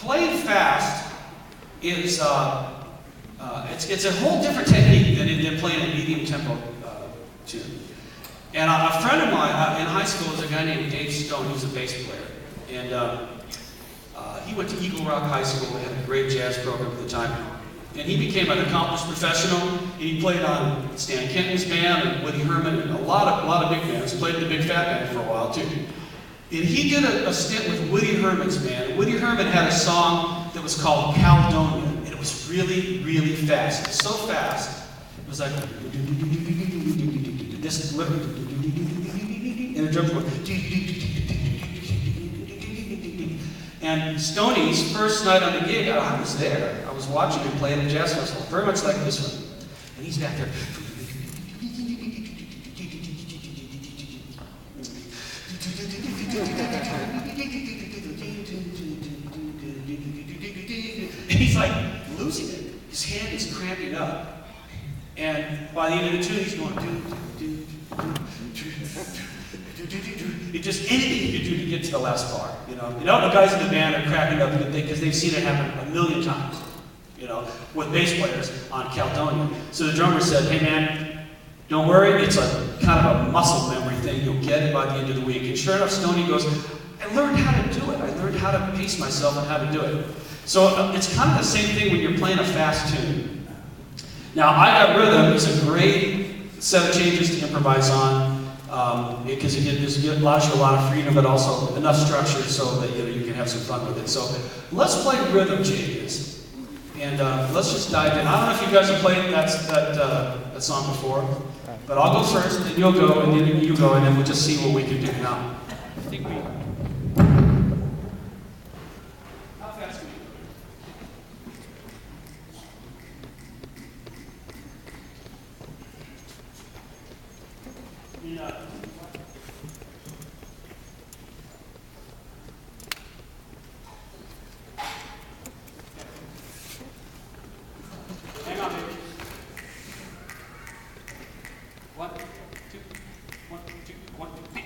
playing fast is it's a whole different technique than playing a medium tempo tune. And a friend of mine in high school was a guy named Dave Stone. He was a bass player, and he went to Eagle Rock High School. They had a great jazz program at the time. And he became an accomplished professional. And he played on Stan Kenton's band and Woody Herman and a lot of big bands. Played in the Big Fat Band for a while too. And he did a stint with Woody Herman's band. Woody Herman had a song that was called Caledonia, and it was really, really fast. It was so fast, it was like this, and the drums were. And Stoney's first night on the gig, I was there. I was watching him play at a jazz festival, very much like this one. And he's back there. And he's like losing it. His hand is cramping up. And by the end of the tune, he's going it just anything you do to get to the last bar, you know. The guys in the band are cracking up because they've seen it happen a million times, you know, with bass players on Caledonia. So the drummer said, "Hey man, don't worry, it's a kind of a muscle memory thing. You'll get it by the end of the week." And sure enough, Stoney goes, "I learned how to do it. I learned how to pace myself and how to do it." So it's kind of the same thing when you're playing a fast tune. Now, I Got Rhythm is a great set of changes to improvise on. Because it allows you a lot of freedom, but also enough structure so that you can have some fun with it. So let's play rhythm changes, and let's just dive in. I don't know if you guys have played that song before, but I'll go first, and you'll go, and then you go, and then we'll just see what we can do. Now, I think how fast can we go? Yeah. Hang on, baby. 1, 2, 1, 2, 1, 2, 3.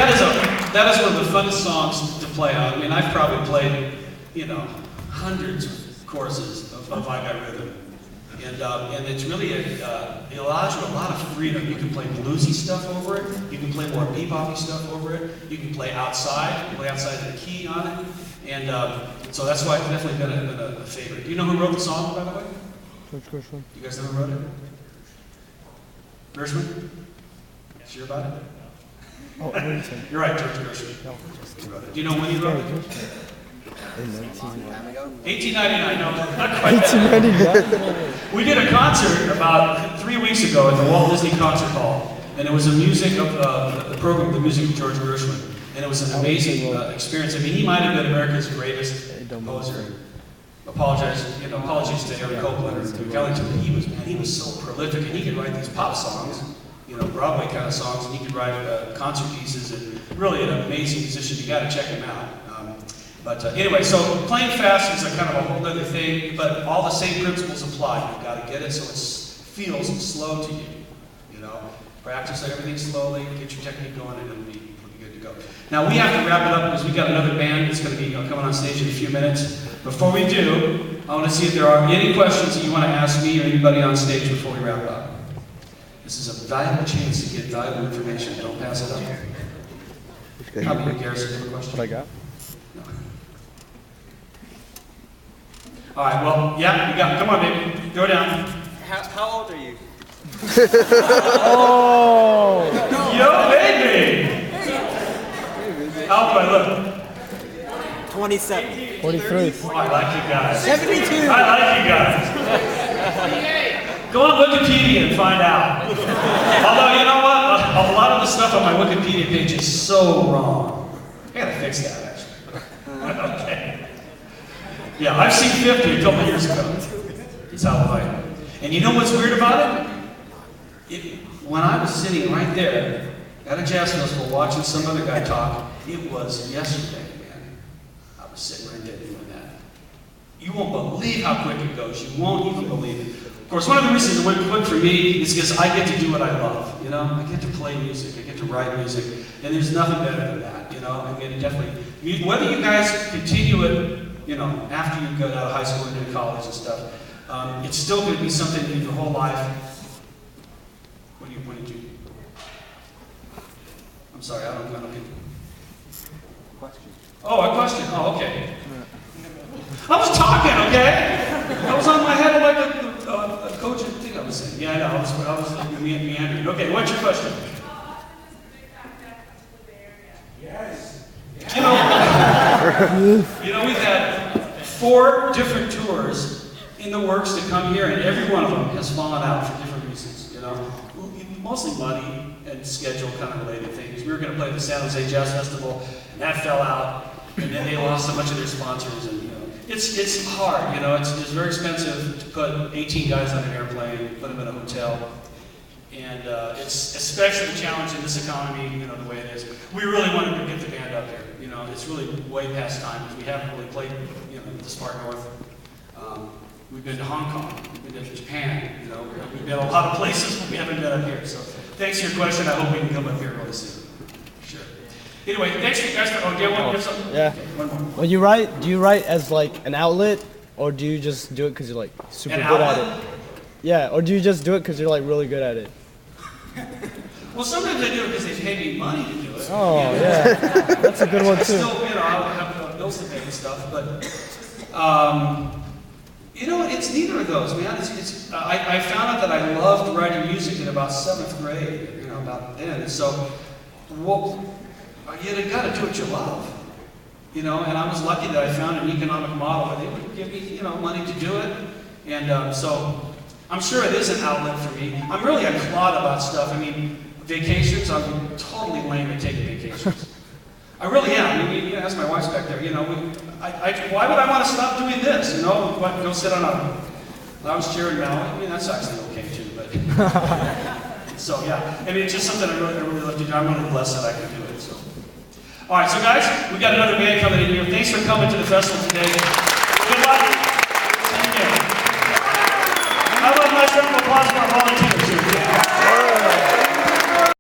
that is one of the funnest songs to play on. I mean, I've probably played, hundreds of courses of I Got Rhythm. And it's really, it allows you a lot of freedom. You can play bluesy stuff over it. You can play more bebop-y stuff over it. You can play outside. You can play outside the key on it. And so that's why it's definitely been a favorite. Do you know who wrote the song, by the way? George Gershwin. You guys ever wrote it? Gershwin? Sure about it? Oh, You're right, George Gershwin. No. He wrote it. Do you know when he wrote it? In 1899, no, not quite. 1899. We did a concert about 3 weeks ago at the Walt Disney Concert Hall, and it was a music of the program, the music of George Gershwin, and it was an amazing experience. I mean, he might have been America's greatest composer. Apologies to Eric Copeland or to Ellington, but he was so prolific, and he could write these pop songs, Broadway kind of songs, and he could write concert pieces, and really an amazing musician. You got to check him out. But anyway, so playing fast is a kind of a whole other thing, but all the same principles apply. You've got to get it so it feels slow to you. Practice everything slowly, get your technique going, and it'll be good to go. Now we have to wrap it up because we've got another band that's going to be coming on stage in a few minutes. Before we do, I want to see if there are any questions that you want to ask me or anybody on stage before we wrap up. This is a valuable chance to get valuable information. Don't pass it up. How about you, Garrison? Have a question? What I got? No. All right, well, yeah, you got, come on, baby. Go down. How old are you? Oh! Yo, baby! How old do I look? 27. 43. Oh, I like you guys. 72. I like you guys. Go on Wikipedia and find out. Although, you know what? A lot of the stuff on my Wikipedia page is so wrong. I gotta fix that, actually. Okay. Yeah, I've seen 50 a couple years ago. It's how I am. And you know what's weird about it? When I was sitting right there at a jazz festival watching some other guy talk, it was yesterday, man. I was sitting right there doing that. You won't believe how quick it goes. You won't even believe it. Of course, one of the reasons it went quick for me is because I get to do what I love. I get to play music. I get to write music. And there's nothing better than that. I mean, definitely. Whether you guys continue it, after you get out of high school and into college and stuff, it's still going to be something in your whole life. What did you? I'm sorry, I don't get. Question. Oh, a question. Oh, okay. I was talking, okay? I was on my head like a coach thing I was saying. Yeah, I know. I was meandering. Okay, what's your question? Yes. We've had 4 different tours in the works to come here, and every one of them has fallen out for different reasons. Mostly money and schedule kind of related things. We were going to play the San Jose Jazz Festival, and that fell out, and then they lost a bunch of their sponsors, and it's hard. It's very expensive to put 18 guys on an airplane, put them in a hotel. And it's especially challenging in this economy, the way it is. We really wanted to get the band up there. It's really way past time because we haven't really played, this far north. We've been to Hong Kong, we've been to Japan, we've been a lot of places, but we haven't been up here. So thanks for your question. I hope we can come up here really soon. Sure. Anyway, thanks for you guys for. Oh, do you have something? Yeah. Okay, one more. When you write, do you write as like an outlet, or do you just do it because you're like super good at it? Yeah, or do you just do it because you're like really good at it? Well, sometimes I do it because they pay me money to do it. Oh, yeah. That's a good one, too. Still, I have bills to pay and stuff, but, it's neither of those, man. I found out that I loved writing music in about 7th grade, about then. And so, you got to do what you love, and I was lucky that I found an economic model where they would give me, money to do it. And so, I'm sure it is an outlet for me. I'm really a clod about stuff. I mean, vacations, I'm totally lame at taking vacations. I really am. I mean, ask my wife's back there. Why would I want to stop doing this? Go sit on a lounge chair in Maui. I mean, that's actually okay too. But so yeah, I mean, it's just something I really love to do. I'm really blessed that I can do it. So, all right, so guys, we got another band coming in here. Thanks for coming to the festival today. Good luck. See you again. How about a nice round of applause for our volunteers?